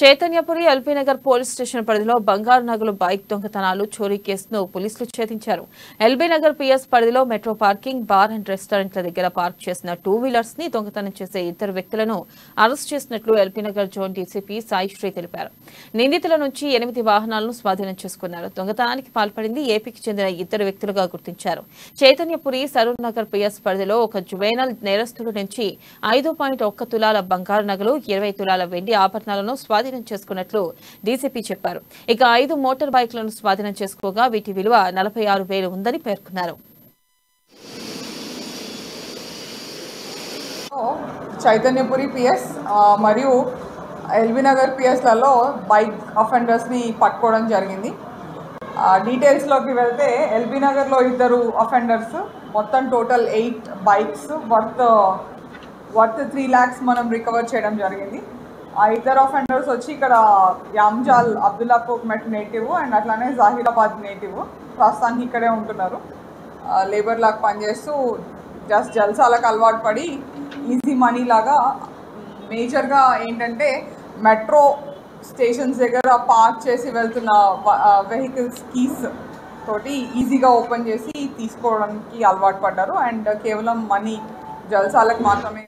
Chaitanyapuri LB Nagar police station పరిధిలో బంగారు నగలు బైక్ దొంగతనాలు చోరీ కేసును పోలీసులు ఛేదించారు. ఎల్బీనగర్ పీఎస్ పరిధిలో మెట్రో పార్కింగ్, బార్ అండ్ రెస్టారెంట్ల దగ్గర పార్క్ చేసిన 2 వీలర్స్ ని దొంగతనం చేసే ఇద్దరు వ్యక్తులను అరెస్ట్ చేసినట్లు ఎల్బీనగర్ జోన్ డీసీపీ సాయిశ్రీ తెలిపారు. నిందితుల నుంచి 8 వాహనాలను స్వాధీనం చేసుకున్నారు. దొంగతనానికి పాల్పడింది ఏపీకి చెందిన ఇద్దరు వ్యక్తులుగా గుర్తించారు. చైతన్యపురి సరూర్ నగర్ పీఎస్ పరిధిలో ఒక జువైనల్ నేరస్తుల నుంచి 5.1 తులాల బంగారు నగలు, 20 తులాల వెండి ఆభరణాలను స్వాధీనం చేసుకున్నట్లు డీసీపీ చెప్పారు. ఇక 5 మోటార్ బైక్లను స్వాధీనం చేసుకోగా వీటి విలువ 46,000 ఉందని పేర్కొన్నారు. చైతన్యపురి పిఎస్ మరియు ఎల్బీనగర్ పిఎస్లలో బైక్ అఫెండర్స్ని పట్టుకోవడం జరిగింది. డీటెయిల్స్లోకి వెళ్తే ఎల్బీనగర్లో ఇద్దరు అఫెండర్స్, మొత్తం టోటల్ 8 బైక్స్ వర్త్ 3 lakhs మనం రికవర్ చేయడం జరిగింది. ఆ ఇద్దరు అఫెండర్స్ వచ్చి ఇక్కడ యామ్జాల్ అబ్దుల్లాపూర్ మెట్ నేటివ్ అండ్ అట్లానే జాహిరాబాద్ నేటివ్, ప్రస్తుతానికి ఇక్కడే ఉంటున్నారు. లేబర్ లాగా పనిచేస్తూ జల్సాలకు అలవాటు పడి ఈజీ మనీ లాగా మేజర్గా ఏంటంటే మెట్రో స్టేషన్స్ దగ్గర పార్క్ చేసి వెళ్తున్న వెహికల్స్ కీస్ తోటి ఈజీగా ఓపెన్ చేసి తీసుకోవడానికి అలవాటు పడ్డారు. అండ్ కేవలం మనీ జల్సాలకు మాత్రమే